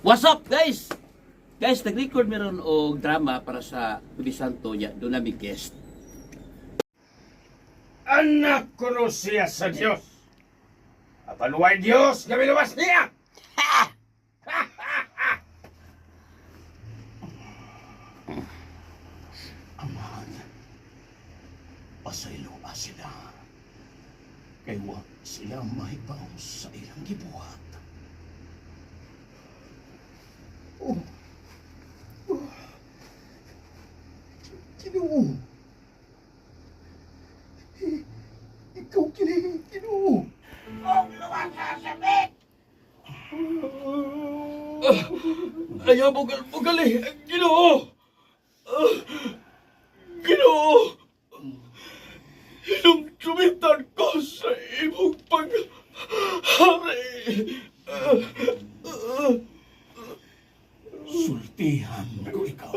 What's up, guys? Guys, nag-record meron og drama para sa Bisanto niya. Doon namin guest. Anak ko no siya sa Diyos. Apaluway Diyos, kami lumas niya! Amahan, pasayloa sila. Kay wa sila mahibaw sa ilang gibuhat. Oh. Ginoo. Ikaw kini, Ginoo. Ayaw, bugal eh. Ginoo! Ginoo! Ilong sumitan ko sa imong paghari. Sultihan ko ikaw.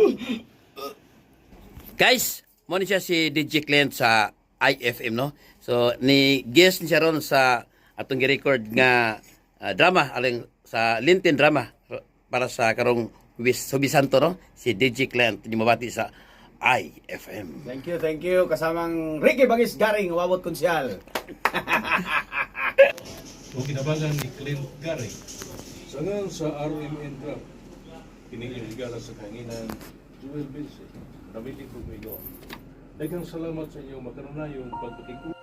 Guys, mo ni siya si DJ Client sa IFM, no? So, ni guest ni siya ron sa atong gi-record nga drama, aling sa Lintin drama para sa karong Subisanto, no? Si DJ Client, ni mabati sa IFM. Thank you. Kasamang Ricky Bangis Garing, Wawot Konsyal. O kinabangan ni Clint Gary. Sangan sa RMN Drop. Kining higala sa kanginan, Joel Vince. Namitin ko kayo. Daghang salamat sa inyong makanunayong pagpatingko.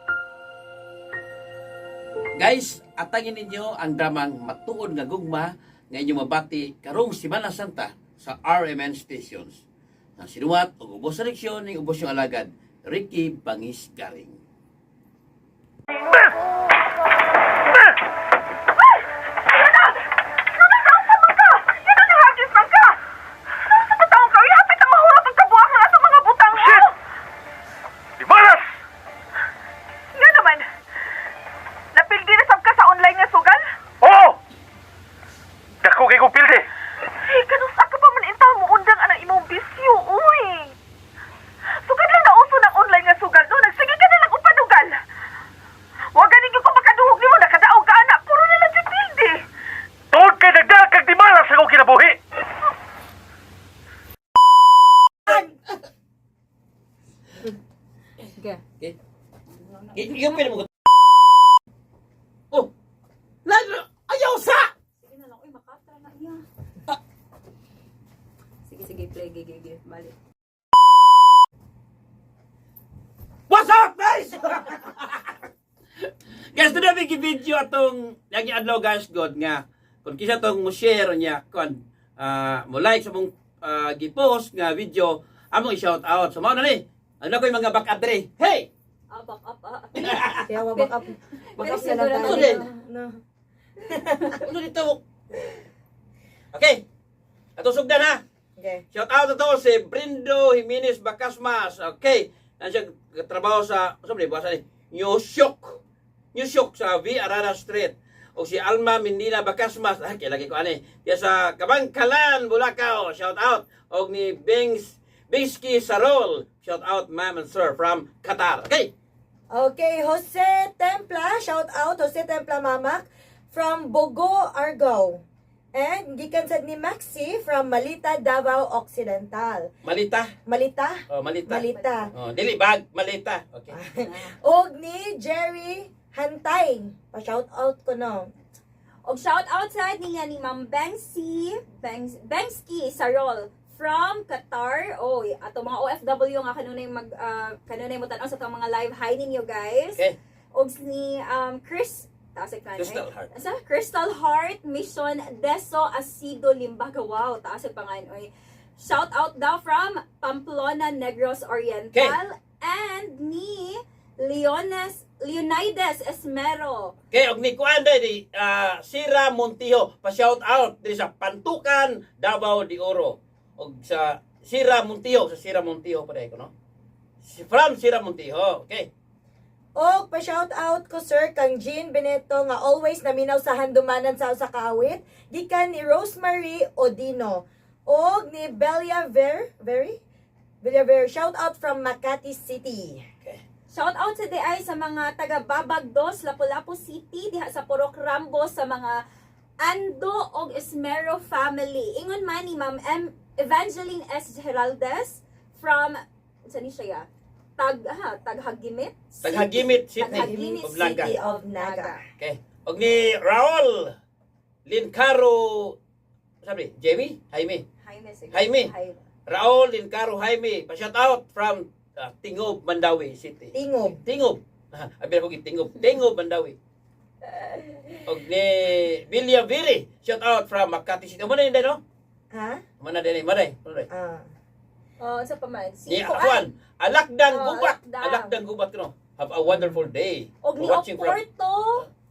Guys, atangin ninyo ang dramang matuod nga gugma nga inyong mabati karong Semana Santa sa RMN Stations. Na sinuwat o ubos sa leksyon ng ubos yung alagad, Ricky Bangis Garing. Okay. Ikaw pwede mo. Oh! Ayaw sa! Sige na lang, uy, makatra na iya. Sige, play, gigi, balik. What's up, guys? Guys, doon namin video atong lagi adlaw guys God nga kung kisa tong mo share niya kung mo like sa mong gi-post nga video among i-shout out. So mao na ni. Ano ko yung mga back up dre? Hey! Back up. Kaya back up. Back up na lang Ano tayo. din? No. Ano dito? Okay. Ato sugdan ha. Okay. Shout out to si Brindo Jimenez Bacasmas. Okay. Nandiyan siya trabaho sa sabi ba sa ni? New Shock sa V Arara Street. O si Alma Mindina Bacasmas. Lagi ko ani. Diya sa Kabangkalan, Bulacau. Shout out. O ni Bingsky Sarol. Shout out ma'am and sir from Qatar. Okay. Okay, Jose Templa, shout out Jose Templa Mamak from Bogo, Argao. And gikan sad ni Maxi from Malita, Davao Occidental. Malita. Oh, Malita. Malita. Oh, dili bag, Malita. Okay. Og ni Jerry Hantay. Pa-shout out ko no. Og shout out sa niya ni Ma'am Bengsky Sarol from Qatar. Oh, ato mga OFW nga kanunay kanunay mo tan-aw sa tong mga live. Hi ninyo guys. Okay. Og ni Crystal Heart Mission Deso Asido Limbaga. Wow, taas ang pangalan oy. Shout out daw from Pamplona Negros Oriental and ni Leonidas Esmero. Okay, og ni kuan di Sira Montijo, pa shout out diri sa Pantukan, Davao de Oro. Og sa Sira Montijo pa dai ko no. From Sira Montijo. Okay. Og pa-shout out ko sir kang Jean Beneto nga always naminaw sa handumanan sa usa ka awit. Gikan ni Rosemary Odino. Og ni Belia Ver, shout out from Makati City. Okay. Shout out sa DI sa mga taga Babagdos, Lapu-Lapu City, diha sa Purok Rambo, sa mga Ando og Esmero family. Ingon man ni Ma'am Evangeline S. Geraldes from saan ni siya? Taghagimit? Taghagimit City Taghagimit of Naga. City of Naga. Okay. Og ni Raul Lincaro, sabi, Jamie? Jaime, sige. Jaime. Raul Lincaro Jaime, pa-shout out from Tingob, Mandawi City. Tingob. Tingob. Abi ako Tingob. Tingob, Mandawi. Og ni Vilya Viri, shout out from Makati City. Mo na yun no? Ha? Mana din, mana. Ah. Oh, sa paman. Ni Akuan, Alakdang Oh, Gubat. Alakdang. Alakdang Gubat no. Have a wonderful day. Og ni Watching from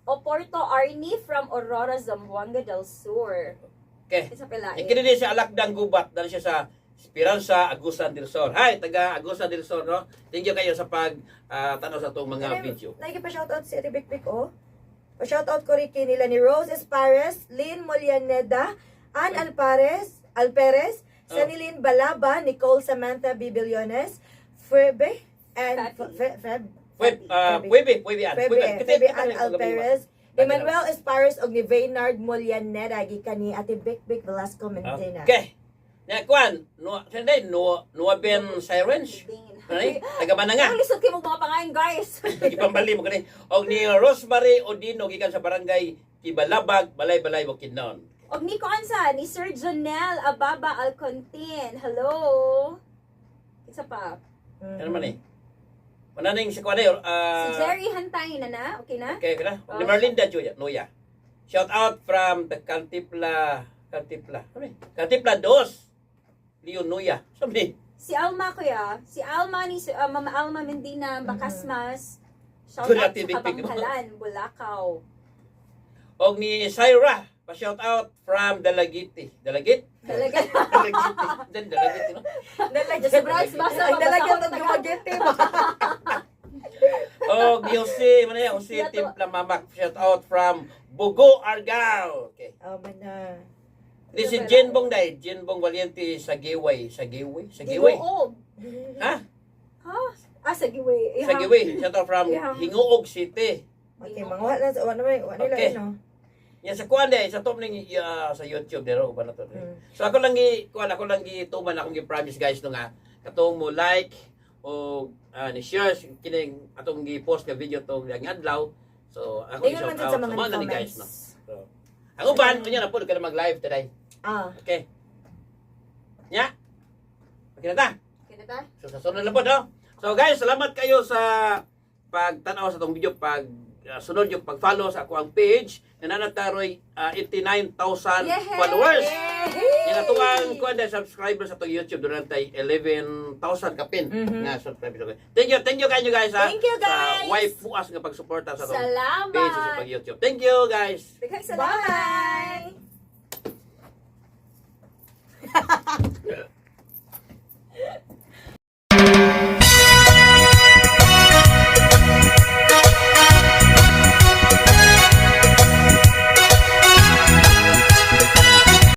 Oporto Arnie from Aurora, Zamboanga del Sur. Okay. Isa pala. Ikini din sa Alakdang Gubat, dali siya sa Esperanza Agusan del Sur. Hi, taga Agusan del Sur, no? Thank you kayo sa pag tanaw sa itong mga video. Nagpa-shoutout si Ate Bik Bik, oh. Pa-shoutout ko rin nila ni Rose Espares, Lynn Molianeda, Ann Alperez, Sanilin Balaba, Nicole Samantha Bibiliones, Febe, and Febe Ann Alperez, Emmanuel Espares, og ni Vaynard Molianeda, gikan ni Ate Bik Bik Velasco Mendina. Okay. Nya kuan, no Ben Sirens. Ani, taga Mananga. Ang lisod kayo mga pangayon, guys. Gipambali mo kani. Og ni Rosemary Odino gikan sa barangay Kibalabag, Balay-Balay, Bukidnon. Og ni Konsa, ni Sir Jonel Ababa Alcontin. Hello. Isa pa. Ano man eh? Mananing si kuan Si Jerry Hantay na. Okay na? Okay, kaya. Ni Marlinda Juya, Noya. Shout out from the Cantipla. Cantipla 2. Leon Noya. Sabi. Si Alma kuya. Si Alma ni Mama Alma Mendina Bacasmas. Shout Wala out sa tibig-tibig, no? Kabanghalan, Bulacau. Og ni Syra, pa-shout out from Dalagiti. Dalagit? Talaga. Dalagiti, no? Sa Bronx, basta Ang dalagyan mabasa ng ko gumagete. Og ni Jose, man yan, Jose Timpla Mamak, shout out from Bugo, Argao. Okay. Oh, man. This is Jenbong Day, Jenbong Valiente sa Giway. Hinguog. Ha? Ha? Sa Giway. Sa Giway, shout out from Hinguog City. Okay, mga wala nila Okay. no. Yan sa kuan day, sa top ning sa YouTube dero ba na to. So ako lang tuman akong gi-promise guys no nga katong mo like o ni share kining atong gi-post nga video tong yang adlaw. So ako Tingnan shout man out sa sa mga mga ni comments. guys no. So ang uban unya na pud ka mag-live today. Okay. Nya. Okay na ta. Kinata? So sa sunod na po, no? So guys, salamat kayo sa pagtanaw sa itong video, sunod yung pag-follow sa ako ang page. Nananataroy 89,000 followers. Yan ato ang subscribers sa itong YouTube. Doon natin 11,000 kapin nga subscribers. Thank you kayo guys. Thank you, guys. Sa wife puas nga pagsuporta sa itong Salamat. page sa pag-YouTube. Thank you guys. Daghang salamat. Bye!